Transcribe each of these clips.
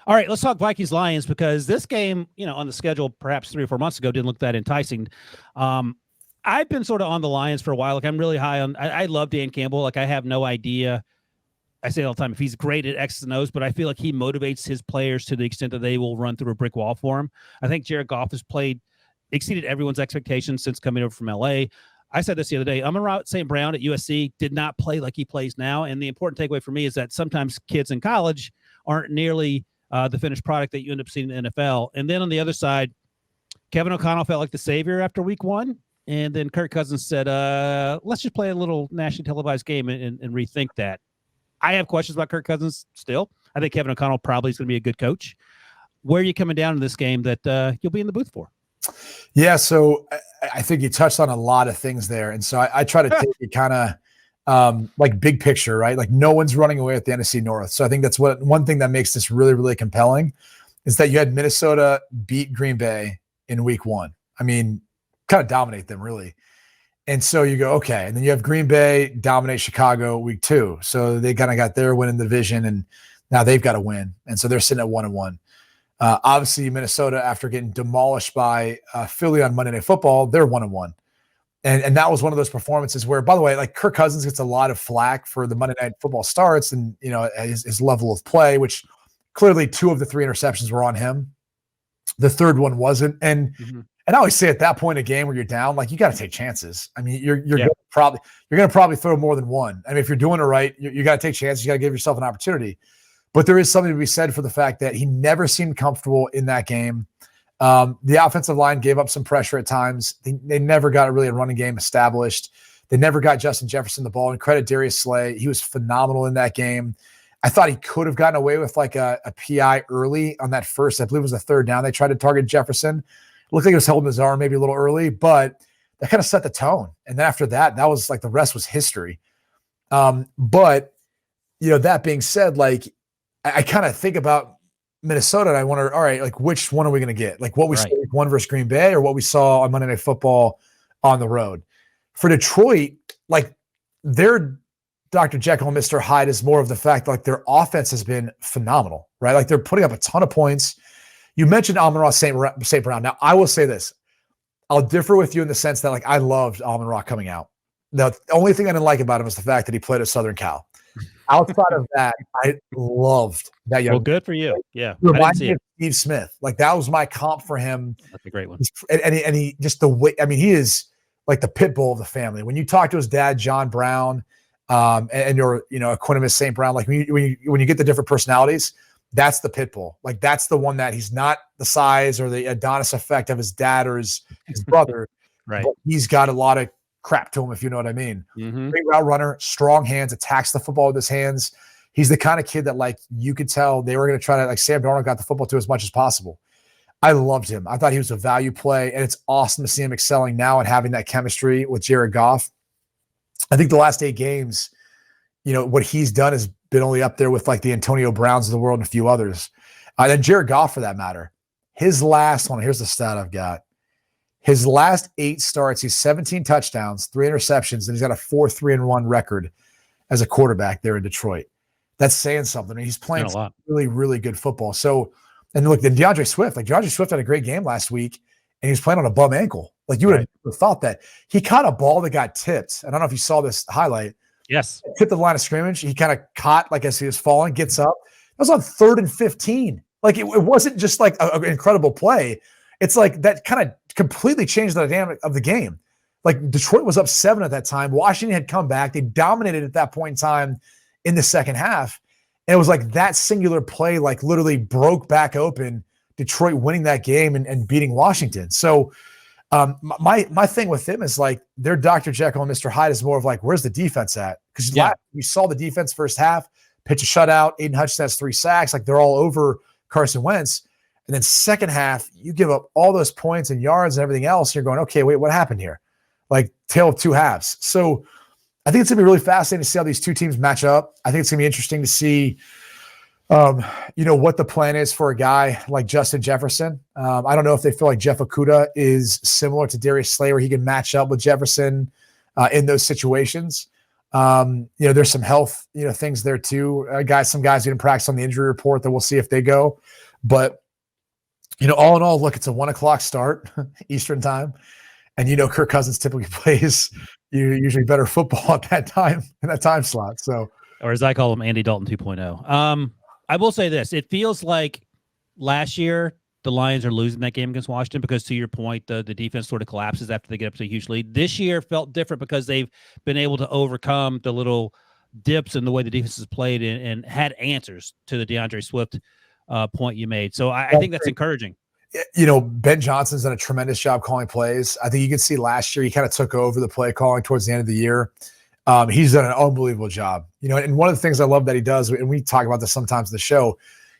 All right, let's talk Vikings-Lions because this game, on the schedule perhaps 3 or 4 months ago didn't look that enticing. I've been sort of on the Lions for a while. Like I'm really high on. I love Dan Campbell. Like I have no idea. I say it all the time if he's great at X's and O's, but I feel like he motivates his players to the extent that they will run through a brick wall for him. I think Jared Goff has exceeded everyone's expectations since coming over from LA. I said this the other day. Amon-Ra St. Brown at USC did not play like he plays now, and the important takeaway for me is that sometimes kids in college aren't nearly the finished product that you end up seeing in the NFL. And then on the other side, Kevin O'Connell felt like the savior after week 1. And then Kirk Cousins said, let's just play a little nationally televised game and rethink that. I have questions about Kirk Cousins still. I think Kevin O'Connell probably is going to be a good coach. Where are you coming down in this game that you'll be in the booth for? Yeah, so I think you touched on a lot of things there. And so I try to take it kind of like big picture, right? Like no one's running away at the NFC North. So I think that's one thing that makes this really, really compelling is that you had Minnesota beat Green Bay in week 1. I mean, kind of dominate them really. And so you go, okay. And then you have Green Bay dominate Chicago week 2. So they kind of got their win in the division and now they've got to win. And so they're sitting at 1-1. Obviously Minnesota, after getting demolished by Philly on Monday Night Football, they're 1-1. And that was one of those performances where, by the way, like Kirk Cousins gets a lot of flack for the Monday Night Football starts and, his level of play, which clearly 2 of the 3 interceptions were on him. The third one wasn't. And I always say at that point in a game where you're down, like you got to take chances. I mean, you're going to probably throw more than one. I mean, if you're doing it right, you got to take chances. You got to give yourself an opportunity. But there is something to be said for the fact that he never seemed comfortable in that game. The offensive line gave up some pressure at times. They never got really a running game established. They never got Justin Jefferson the ball. And credit Darius Slay. He was phenomenal in that game. I thought he could have gotten away with like a PI early on that first, I believe it was the third down. They tried to target Jefferson. Looked like he was holding his arm maybe a little early, but that kind of set the tone. And then after that was like the rest was history. But, that being said, like I kind of think about Minnesota and I wonder, all right, like which one are we going to get? Like what we saw week 1 versus Green Bay or what we saw on Monday Night Football on the road. For Detroit, like their Dr. Jekyll and Mr. Hyde is more of the fact like their offense has been phenomenal, right? Like they're putting up a ton of points. You mentioned Amon-Ra St. Brown. Now, I will say this. I'll differ with you in the sense that like I loved Amon-Ra coming out. The only thing I didn't like about him was the fact that he played at Southern Cal. Outside of that, I loved that young. Well, good for you. Yeah. Reminds me of Steve Smith. Like that was my comp for him. That's a great one. And he just the way, I mean, he is like the pit bull of the family. When you talk to his dad, John Brown, and you're, Quinn St. Brown, like when you get the different personalities, that's the pit bull. Like that's the one that he's not the size or the Adonis effect of his dad or his brother. Right. But he's got a lot of crap to him, if you know what I mean. Great route runner, strong hands, attacks the football with his hands. He's the kind of kid that like you could tell they were going to try to like Sam Darnold got the football to as much as possible. I loved him. I thought he was a value play, and it's awesome to see him excelling now and having that chemistry with Jared Goff. I think the last 8 games, what he's done has been only up there with like the Antonio Browns of the world and a few others. And then Jared Goff, for that matter, his last one, here's the stat I've got. His last 8 starts, he's 17 touchdowns, 3 interceptions, and he's got a 4-3-1 record as a quarterback there in Detroit. That's saying something. I mean, he's playing really, really good football. So, and look, then DeAndre Swift had a great game last week, and he was playing on a bum ankle. Like you would have thought that. He caught a ball that got tipped. I don't know if you saw this highlight. Yes. Tipped the line of scrimmage. He kind of caught, like as he was falling, gets up. That was on 3rd and 15. Like it wasn't just like an incredible play. It's like that kind of completely changed the dynamic of the game. Like Detroit was up 7 at that time. Washington had come back. They dominated at that point in time in the second half. And it was like that singular play, like literally broke back open Detroit winning that game and beating Washington. So my thing with them is like their Dr. Jekyll and Mr. Hyde is more of like, where's the defense at? Because we saw the defense first half, pitch a shutout, Aiden Hutchinson has 3 sacks. Like they're all over Carson Wentz. And then second half, you give up all those points and yards and everything else. And you're going, okay, wait, what happened here? Like tale of 2 halves. So I think it's going to be really fascinating to see how these 2 teams match up. I think it's going to be interesting to see, what the plan is for a guy like Justin Jefferson. I don't know if they feel like Jeff Okudah is similar to Darius Slay, where he can match up with Jefferson in those situations. There's some health, things there too. Some guys didn't practice on the injury report that we'll see if they go. But, all in all, look, it's a 1:00 start Eastern time. And, Kirk Cousins typically plays usually better football at that time, in that time slot. So, or as I call him, Andy Dalton 2.0. I will say this. It feels like last year the Lions are losing that game against Washington because, to your point, the defense sort of collapses after they get up to a huge lead. This year felt different because they've been able to overcome the little dips in the way the defense has played and had answers to the DeAndre Swift point you made. So I think that's encouraging. Ben Johnson's done a tremendous job calling plays. I think you can see last year he kind of took over the play calling towards the end of the year. He's done an unbelievable job. And one of the things I love that he does, and we talk about this sometimes in the show,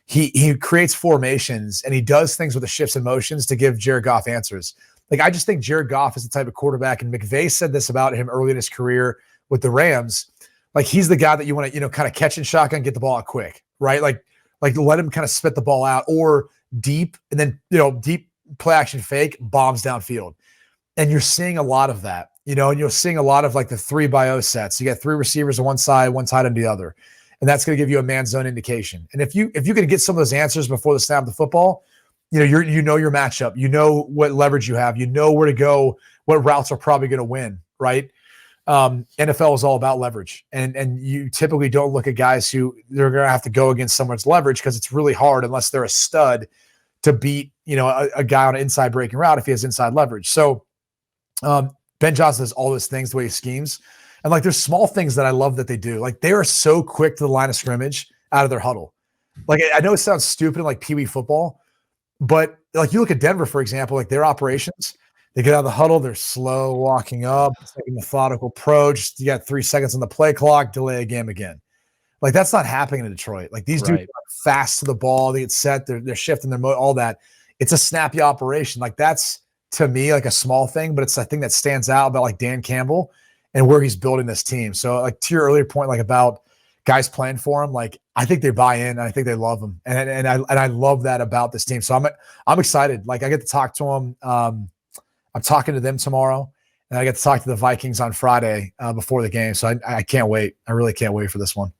he creates formations and he does things with the shifts and motions to give Jared Goff answers. Like, I just think Jared Goff is the type of quarterback, and McVay said this about him early in his career with the Rams. Like, he's the guy that you want to, kind of catch and shotgun, get the ball out quick, right? Like let him kind of spit the ball out, or deep, and then, deep play action fake, bombs downfield. And you're seeing a lot of that, and you're seeing a lot of like the 3-by-0 sets. You got 3 receivers on one side on the other. And that's going to give you a man zone indication. And if you can get some of those answers before the snap of the football, your matchup, what leverage you have, where to go, what routes are probably going to win, right? NFL is all about leverage. And you typically don't look at guys who they're going to have to go against someone's leverage, because it's really hard unless they're a stud to beat, a guy on an inside breaking route if he has inside leverage. So Ben Johnson does all those things the way he schemes. And like, there's small things that I love that they do. Like, they are so quick to the line of scrimmage out of their huddle. Like, I know it sounds stupid in like Pee Wee football, but like, you look at Denver, for example, like their operations, they get out of the huddle, they're slow walking up, it's like a methodical approach. You got 3 seconds on the play clock, delay a game again. Like, that's not happening in Detroit. Like, these dudes are fast to the ball, they get set, they're shifting their mode, all that. It's a snappy operation. Like, that's, to me, like a small thing, but it's a thing that stands out about like Dan Campbell and where he's building this team. So, like, to your earlier point, like about guys playing for him, like, I think they buy in and I think they love him. And I love that about this team. So I'm excited. Like, I get to talk to him. I'm talking to them tomorrow, and I get to talk to the Vikings on Friday before the game. So I can't wait. I really can't wait for this one.